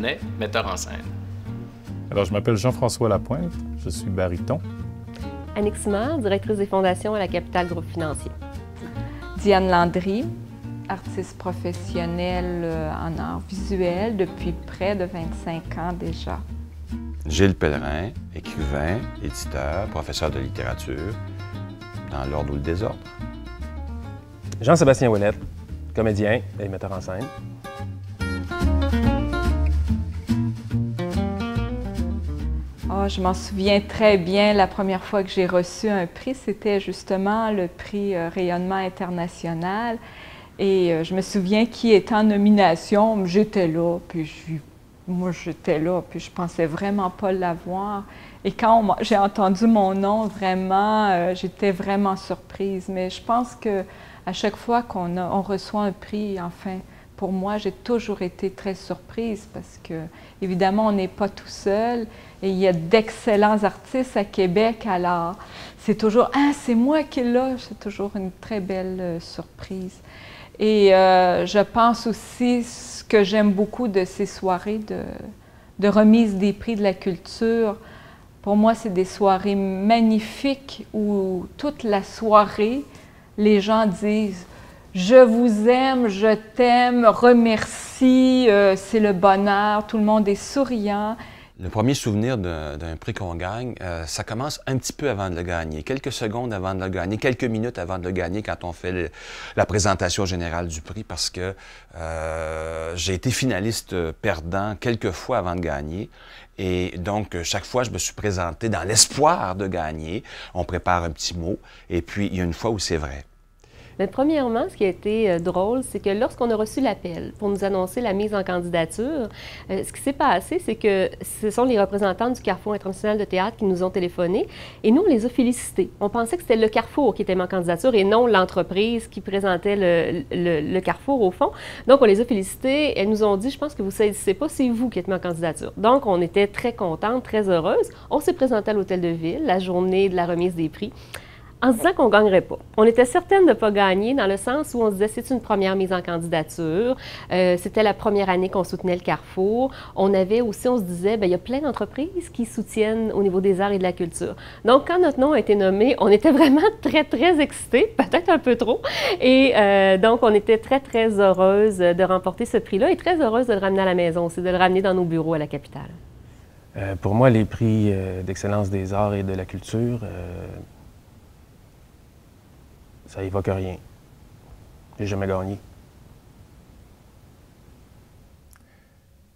Genet, metteur en scène. Alors, je m'appelle Jean-François Lapointe, je suis baryton. Annick Simard, directrice des fondations à la Capitale Groupe Financier. Diane Landry, artiste professionnelle en art visuel depuis près de 25 ans déjà. Gilles Pellerin, écrivain, éditeur, professeur de littérature, dans l'ordre ou le désordre. Jean-Sébastien Ouellette, comédien et metteur en scène. Oh, je m'en souviens très bien, la première fois que j'ai reçu un prix, c'était justement le prix Rayonnement international. Et je me souviens qui était en nomination, j'étais là, puis moi j'étais là, puis je pensais vraiment pas l'avoir. Et quand j'ai entendu mon nom, vraiment, j'étais vraiment surprise. Mais je pense que à chaque fois qu'on reçoit un prix, enfin, pour moi, j'ai toujours été très surprise parce que, évidemment, on n'est pas tout seul et il y a d'excellents artistes à Québec, alors c'est toujours « Ah, c'est moi qui est là », c'est toujours une très belle surprise. Et je pense aussi, ce que j'aime beaucoup de ces soirées de remise des prix de la culture, pour moi, c'est des soirées magnifiques où toute la soirée, les gens disent « Je vous aime, je t'aime, remercie, c'est le bonheur, tout le monde est souriant ». Le premier souvenir d'un prix qu'on gagne, ça commence un petit peu avant de le gagner, quelques secondes avant de le gagner, quelques minutes avant de le gagner quand on fait la présentation générale du prix, parce que j'ai été finaliste perdant quelques fois avant de gagner. Et donc, chaque fois, je me suis présenté dans l'espoir de gagner. On prépare un petit mot, et puis il y a une fois où c'est vrai. Mais premièrement, ce qui a été drôle, c'est que lorsqu'on a reçu l'appel pour nous annoncer la mise en candidature, ce qui s'est passé, c'est que ce sont les représentants du Carrefour international de théâtre qui nous ont téléphoné et nous, on les a félicités. On pensait que c'était le Carrefour qui était mis en candidature et non l'entreprise qui présentait le Carrefour au fond. Donc, on les a félicités. Elles nous ont dit, je pense que vous ne saisissez pas, c'est vous qui êtes mis en candidature. Donc, on était très contentes, très heureuses. On s'est présenté à l'Hôtel de Ville, la journée de la remise des prix, en se disant qu'on ne gagnerait pas. On était certaine de ne pas gagner dans le sens où on se disait c'est une première mise en candidature, c'était la première année qu'on soutenait le Carrefour. On avait aussi, on se disait, bien, il y a plein d'entreprises qui soutiennent au niveau des arts et de la culture. Donc, quand notre nom a été nommé, on était vraiment très, très excités, peut-être un peu trop. Et donc, on était très, très heureuse de remporter ce prix-là et très heureuse de le ramener à la maison aussi, de le ramener dans nos bureaux à la capitale. Pour moi, les prix d'excellence des arts et de la culture, ça évoque rien. J'ai jamais gagné.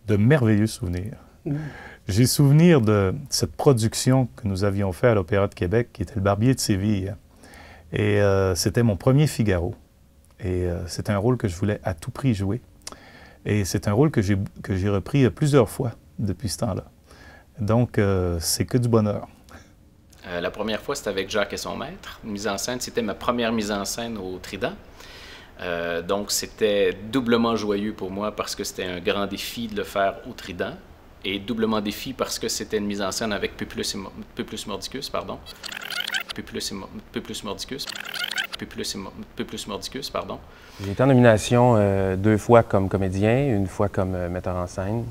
De merveilleux souvenirs. J'ai souvenir de cette production que nous avions faite à l'Opéra de Québec, qui était Le Barbier de Séville. Et c'était mon premier Figaro. Et c'est un rôle que je voulais à tout prix jouer. Et c'est un rôle que j'ai repris plusieurs fois depuis ce temps-là. Donc, c'est que du bonheur. La première fois, c'était avec Jacques et son maître. Mise en scène, c'était ma première mise en scène au Trident. Donc, c'était doublement joyeux pour moi parce que c'était un grand défi de le faire au Trident. Et doublement défi parce que c'était une mise en scène avec Publius Mordicus, pardon. Publius Mordicus. Publius Mordicus, pardon. J'ai été en nomination 2 fois comme comédien, 1 fois comme metteur en scène.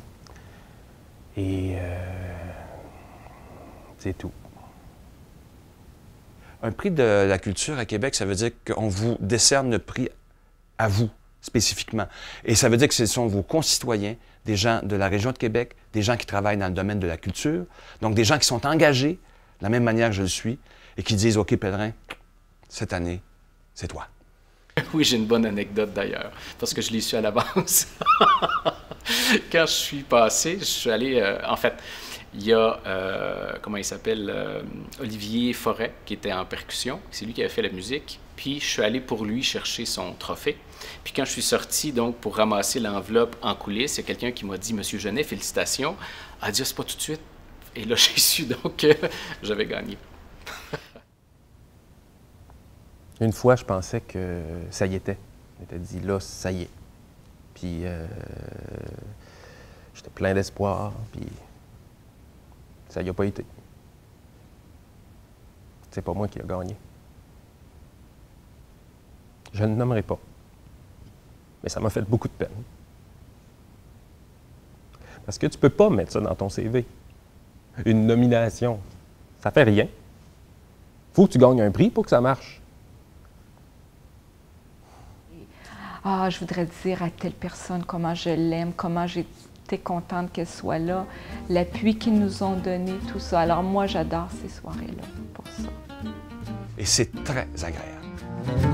Et c'est tout. Un prix de la culture à Québec, ça veut dire qu'on vous décerne le prix à vous, spécifiquement. Et ça veut dire que ce sont vos concitoyens, des gens de la région de Québec, des gens qui travaillent dans le domaine de la culture, donc des gens qui sont engagés de la même manière que je le suis et qui disent « OK, Pellerin, cette année, c'est toi. » Oui, j'ai une bonne anecdote d'ailleurs, parce que je l'ai su à l'avance. Quand je suis passé, je suis allé, en fait, il y a, comment il s'appelle, Olivier Forêt, qui était en percussion. C'est lui qui avait fait la musique. Puis, je suis allé pour lui chercher son trophée. Puis, quand je suis sorti, donc, pour ramasser l'enveloppe en coulisses, il y a quelqu'un qui m'a dit « Monsieur Genet, félicitations. » Elle a dit « C'est pas tout de suite. » Et là, j'ai su donc que j'avais gagné. Une fois, je pensais que ça y était. Je m'étais dit, là, ça y est. Puis, j'étais plein d'espoir, puis ça y a pas été. C'est pas moi qui ai gagné. Je ne nommerai pas. Mais ça m'a fait beaucoup de peine. Parce que tu ne peux pas mettre ça dans ton CV. Une nomination, ça fait rien. Il faut que tu gagnes un prix pour que ça marche. Ah, je voudrais dire à telle personne comment je l'aime, comment j'étais contente qu'elle soit là, l'appui qu'ils nous ont donné, tout ça. Alors moi, j'adore ces soirées-là pour ça. Et c'est très agréable.